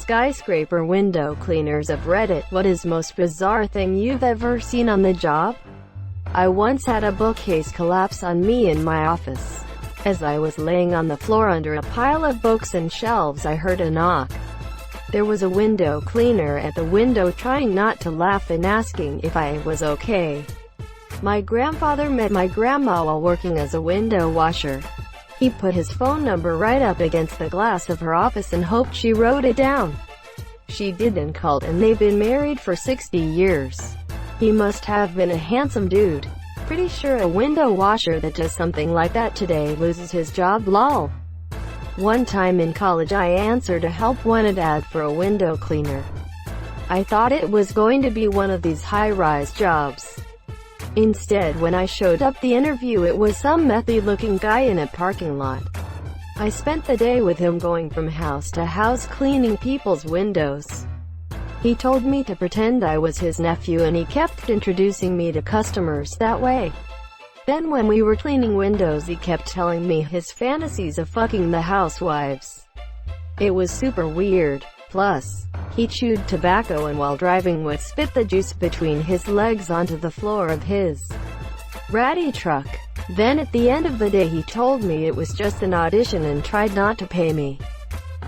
skyscraper window cleaners of Reddit. What is most bizarre thing you've ever seen on the job? I once had a bookcase collapse on me in my office. As I was laying on the floor under a pile of books and shelves, I heard a knock. There was a window cleaner at the window, trying not to laugh and asking if I was okay. My grandfather met my grandma while working as a window washer. He put his phone number right up against the glass of her office and hoped she wrote it down. She did, and called, and they've been married for 60 years. He must have been a handsome dude. Pretty sure a window washer that does something like that today loses his job, lol. One time in college I answered a help wanted ad for a window cleaner. I thought it was going to be one of these high-rise jobs. Instead, when I showed up the interview, it was some methy-looking guy in a parking lot. I spent the day with him, going from house to house cleaning people's windows. He told me to pretend I was his nephew, and he kept introducing me to customers that way. Then when we were cleaning windows, he kept telling me his fantasies of fucking the housewives. It was super weird. Plus, he chewed tobacco and while driving would spit the juice between his legs onto the floor of his ratty truck. Then at the end of the day he told me it was just an audition and tried not to pay me.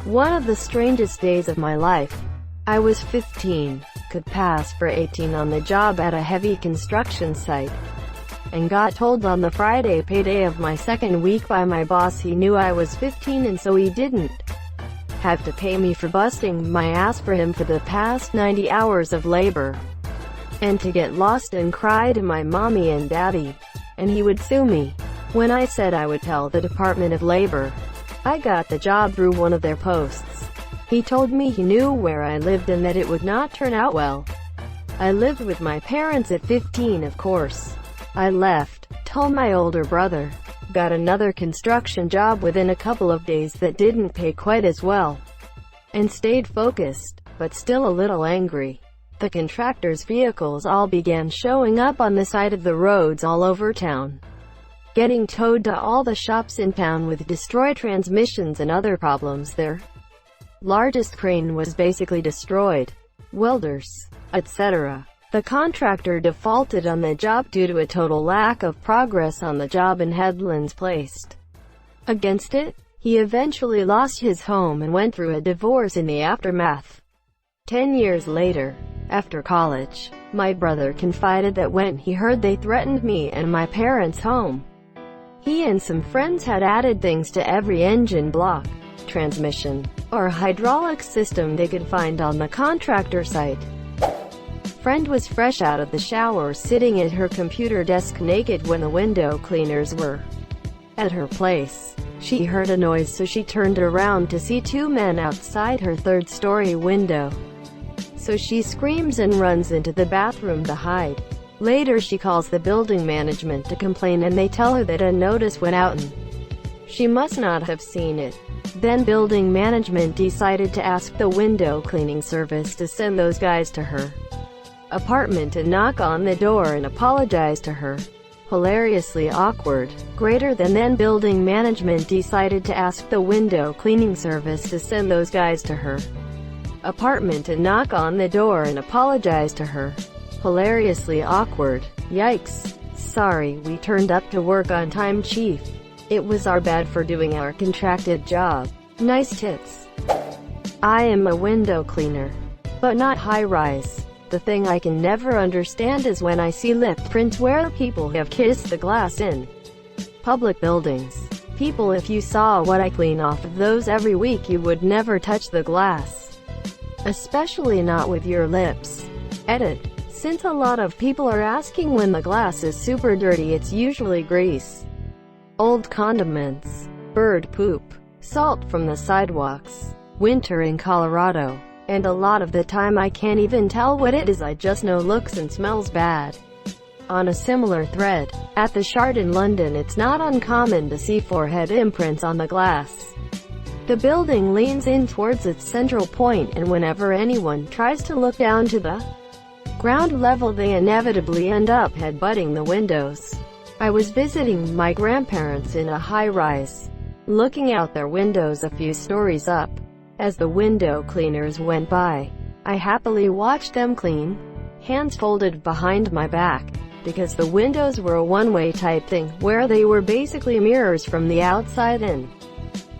One of the strangest days of my life. I was 15, could pass for 18 on the job at a heavy construction site, and got told on the Friday payday of my second week by my boss he knew I was 15 and so he didn't have to pay me for busting my ass for him for the past 90 hours of labor, and to get lost and cry to my mommy and daddy, and he would sue me. When I said I would tell the Department of Labor, I got the job through one of their posts. He told me he knew where I lived and that it would not turn out well. I lived with my parents at 15, of course. I left, told my older brother, got another construction job within a couple of days that didn't pay quite as well, and stayed focused, but still a little angry. The contractors' vehicles all began showing up on the side of the roads all over town, getting towed to all the shops in town with destroyed transmissions and other problems. Their largest crane was basically destroyed. Welders, etc. The contractor defaulted on the job due to a total lack of progress on the job and headlands placed against it. He eventually lost his home and went through a divorce in the aftermath. 10 years later, after college, my brother confided that when he heard they threatened me and my parents' home, he and some friends had added things to every engine block, transmission, or hydraulic system they could find on the contractor site. Friend was fresh out of the shower, sitting at her computer desk naked when the window cleaners were at her place. She heard a noise, so she turned around to see two men outside her third-story window. So she screams and runs into the bathroom to hide. Later she calls the building management to complain, and they tell her that a notice went out and she must not have seen it. Then building management decided to ask the window cleaning service to send those guys to her apartment and knock on the door and apologize to her. Hilariously awkward. Greater than then building management decided to ask the window cleaning service to send those guys to her apartment and knock on the door and apologize to her. Hilariously awkward. Yikes. Sorry, we turned up to work on time, chief. It was our bad for doing our contracted job. Nice tits. I am a window cleaner, but not high-rise. The thing I can never understand is when I see lip prints where people have kissed the glass in public buildings. People, if you saw what I clean off of those every week, you would never touch the glass. Especially not with your lips. Edit. Since a lot of people are asking when the glass is super dirty, it's usually grease, old condiments, bird poop, salt from the sidewalks, winter in Colorado. And a lot of the time I can't even tell what it is, I just know looks and smells bad. On a similar thread, at the Shard in London, it's not uncommon to see forehead imprints on the glass. The building leans in towards its central point, and whenever anyone tries to look down to the ground level, they inevitably end up headbutting the windows. I was visiting my grandparents in a high-rise, looking out their windows a few stories up. As the window cleaners went by, I happily watched them clean, hands folded behind my back, because the windows were a one-way type thing, where they were basically mirrors from the outside in.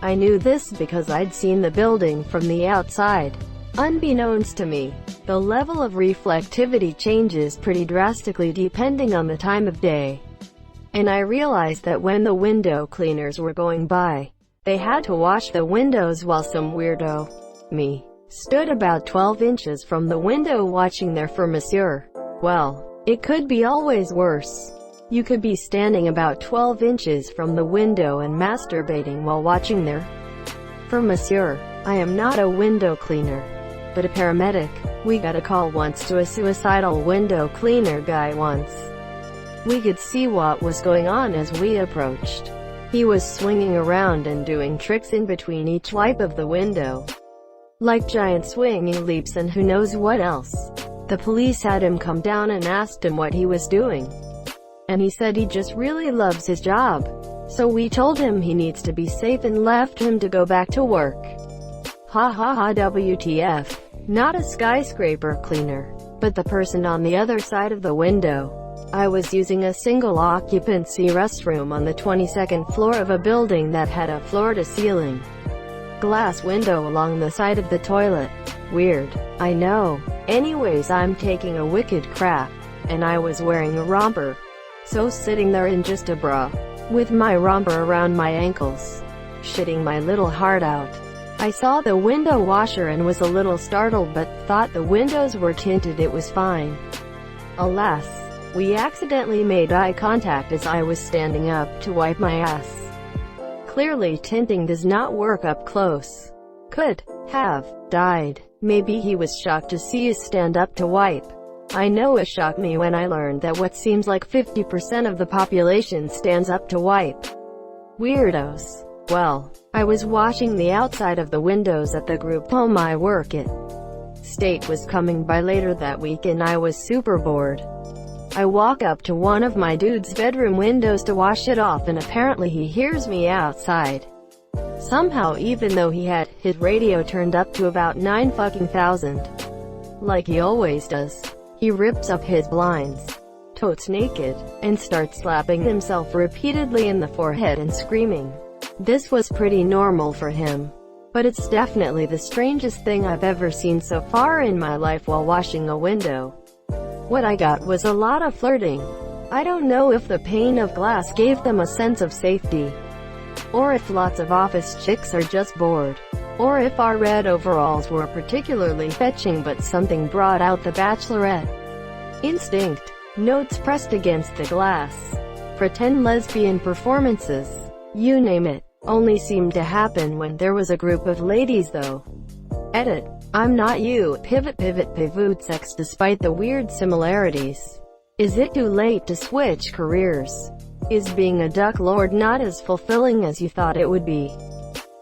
I knew this because I'd seen the building from the outside. Unbeknownst to me, the level of reflectivity changes pretty drastically depending on the time of day. And I realized that when the window cleaners were going by, they had to wash the windows while some weirdo, me, stood about 12 inches from the window watching their monsieur. Well, it could be always worse. You could be standing about 12 inches from the window and masturbating while watching their monsieur. I am not a window cleaner, but a paramedic. We got a call once to a suicidal window cleaner guy once. We could see what was going on as we approached. He was swinging around and doing tricks in between each wipe of the window, like giant swinging leaps and who knows what else. The police had him come down and asked him what he was doing, and he said he just really loves his job. So we told him he needs to be safe and left him to go back to work. Ha ha ha, WTF. Not a skyscraper cleaner, but the person on the other side of the window. I was using a single-occupancy restroom on the 22nd floor of a building that had a floor-to-ceiling glass window along the side of the toilet. Weird, I know. Anyways, I'm taking a wicked crap, and I was wearing a romper. So sitting there in just a bra, with my romper around my ankles, shitting my little heart out. I saw the window washer and was a little startled but thought the windows were tinted, it was fine. Alas, we accidentally made eye contact as I was standing up to wipe my ass. Clearly tinting does not work up close. Could have died. Maybe he was shocked to see us stand up to wipe. I know it shocked me when I learned that what seems like 50% of the population stands up to wipe. Weirdos. Well, I was washing the outside of the windows at the group home I work at. State was coming by later that week and I was super bored. I walk up to one of my dude's bedroom windows to wash it off and apparently he hears me outside. Somehow, even though he had his radio turned up to about 9,000, like he always does, he rips up his blinds, totes naked, and starts slapping himself repeatedly in the forehead and screaming. This was pretty normal for him, but it's definitely the strangest thing I've ever seen so far in my life while washing a window. What I got was a lot of flirting. I don't know if the pane of glass gave them a sense of safety, or if lots of office chicks are just bored, or if our red overalls were particularly fetching but something brought out the bachelorette instinct. Notes pressed against the glass. Pretend lesbian performances. You name it. Only seemed to happen when there was a group of ladies though. Edit. I'm not you. Pivot sex despite the weird similarities. Is it too late to switch careers? Is being a duck lord not as fulfilling as you thought it would be?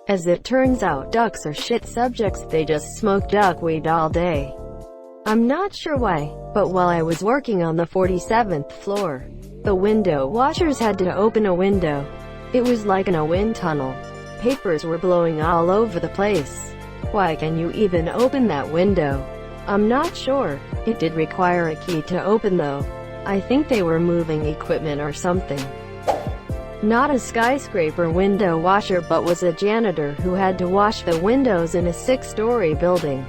As it turns out, ducks are shit subjects, they just smoke duckweed all day. I'm not sure why, but while I was working on the 47th floor, the window washers had to open a window. It was like in a wind tunnel. Papers were blowing all over the place. Why can you even open that window? I'm not sure. It did require a key to open though. I think they were moving equipment or something. Not a skyscraper window washer but was a janitor who had to wash the windows in a 6-story building.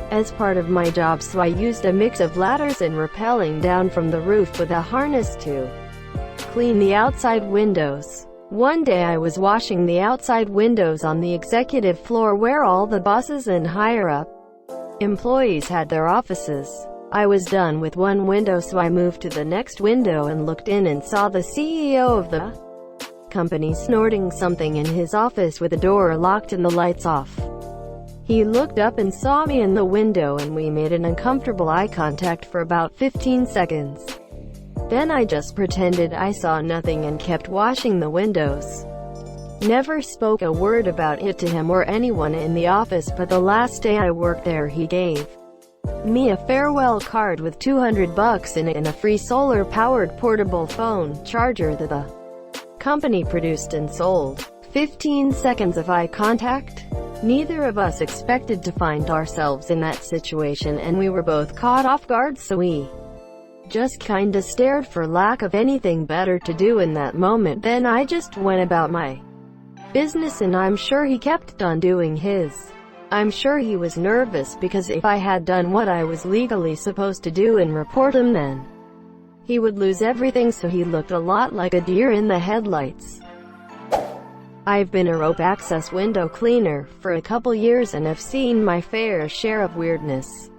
As part of my job, so I used a mix of ladders and rappelling down from the roof with a harness to clean the outside windows. One day I was washing the outside windows on the executive floor where all the bosses and higher-up employees had their offices. I was done with one window so I moved to the next window and looked in and saw the CEO of the company snorting something in his office with the door locked and the lights off. He looked up and saw me in the window and we made an uncomfortable eye contact for about 15 seconds. Then I just pretended I saw nothing and kept washing the windows. Never spoke a word about it to him or anyone in the office, but the last day I worked there he gave me a farewell card with $200 in it and a free solar-powered portable phone charger that the company produced and sold. 15 seconds of eye contact? Neither of us expected to find ourselves in that situation, and we were both caught off guard, so we just kinda stared for lack of anything better to do in that moment. Then I just went about my business, and I'm sure he kept on doing his. I'm sure he was nervous, because if I had done what I was legally supposed to do and report him, then he would lose everything, so he looked a lot like a deer in the headlights. I've been a rope access window cleaner for a couple years and have seen my fair share of weirdness.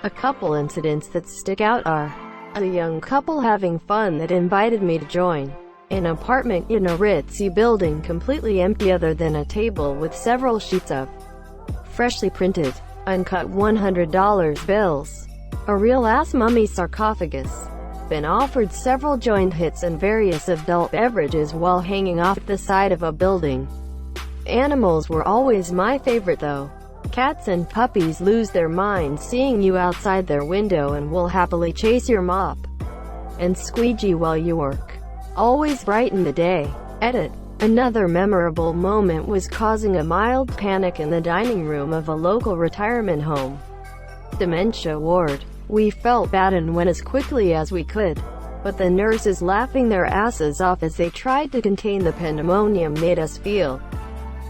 A couple incidents that stick out are a young couple having fun that invited me to join an apartment in a ritzy building completely empty other than a table with several sheets of freshly printed, uncut $100 bills, a real-ass mummy sarcophagus, been offered several joint hits and various adult beverages while hanging off the side of a building. Animals were always my favorite though. Cats and puppies lose their minds seeing you outside their window and will happily chase your mop and squeegee while you work. Always brighten the day. Edit. Another memorable moment was causing a mild panic in the dining room of a local retirement home dementia ward. We felt bad and went as quickly as we could, but the nurses laughing their asses off as they tried to contain the pandemonium made us feel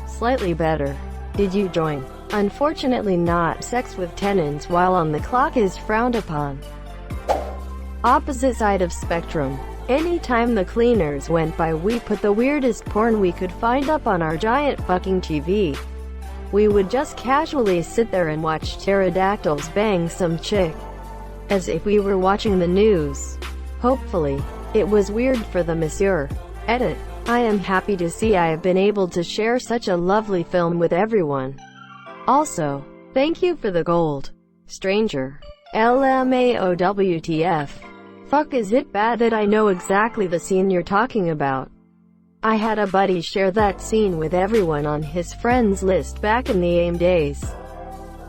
slightly better. Did you join? Unfortunately not. Sex with tenants while on the clock is frowned upon. Opposite side of spectrum. Anytime the cleaners went by, we put the weirdest porn we could find up on our giant fucking TV. We would just casually sit there and watch pterodactyls bang some chick, as if we were watching the news. Hopefully, it was weird for the monsieur. Edit. I am happy to see I have been able to share such a lovely film with everyone. Also, thank you for the gold. Stranger. LMAOWTF. Fuck, is it bad that I know exactly the scene you're talking about? I had a buddy share that scene with everyone on his friends list back in the AIM days.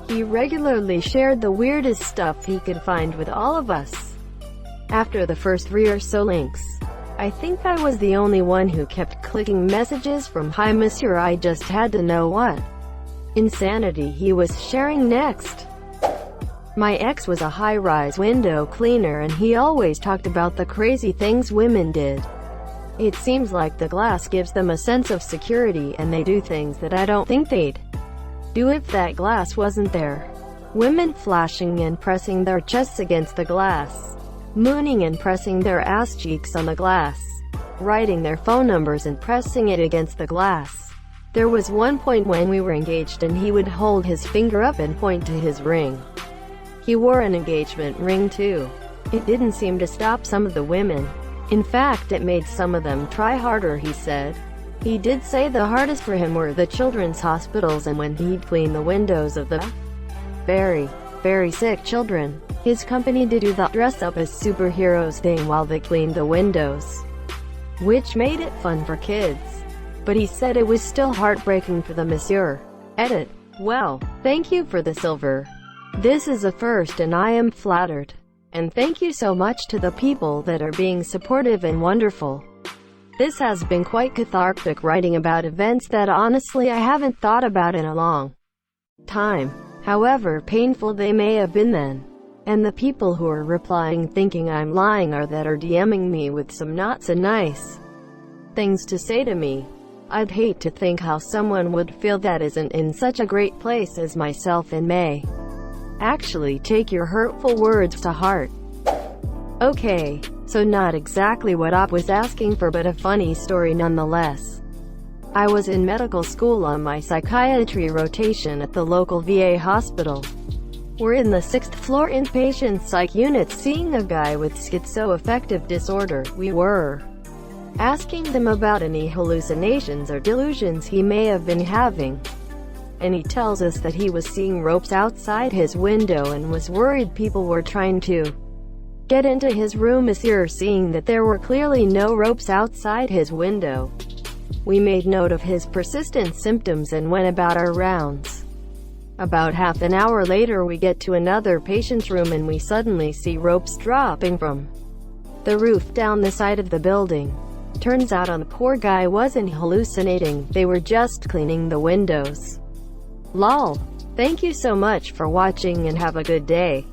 He regularly shared the weirdest stuff he could find with all of us. After the first 3 or so links, I think I was the only one who kept clicking messages from "Hi Monsieur," I just had to know what insanity he was sharing next. My ex was a high-rise window cleaner, and he always talked about the crazy things women did. It seems like the glass gives them a sense of security, and they do things that I don't think they'd do if that glass wasn't there. Women flashing and pressing their chests against the glass, mooning and pressing their ass cheeks on the glass, writing their phone numbers and pressing it against the glass. There was one point when we were engaged and he would hold his finger up and point to his ring. He wore an engagement ring too. It didn't seem to stop some of the women. In fact, it made some of them try harder, he said. He did say the hardest for him were the children's hospitals and when he'd clean the windows of the very, very sick children. His company did do the dress up as superheroes thing while they cleaned the windows, which made it fun for kids. But he said it was still heartbreaking for the monsieur. Edit. Well, thank you for the silver. This is a first and I am flattered. And thank you so much to the people that are being supportive and wonderful. This has been quite cathartic, writing about events that honestly I haven't thought about in a long time, however painful they may have been then. And the people who are replying thinking I'm lying or that are DMing me with some not so nice things to say to me. I'd hate to think how someone would feel that isn't in such a great place as myself and may actually take your hurtful words to heart. Okay, so not exactly what Op was asking for, but a funny story nonetheless. I was in medical school on my psychiatry rotation at the local VA hospital. We're in the 6th floor inpatient psych unit seeing a guy with schizoaffective disorder. We were asking them about any hallucinations or delusions he may have been having. And he tells us that he was seeing ropes outside his window and was worried people were trying to get into his room. Monsieur, seeing that there were clearly no ropes outside his window, we made note of his persistent symptoms and went about our rounds. About half an hour later we get to another patient's room and we suddenly see ropes dropping from the roof down the side of the building. Turns out the poor guy wasn't hallucinating, they were just cleaning the windows. Lol. Thank you so much for watching and have a good day.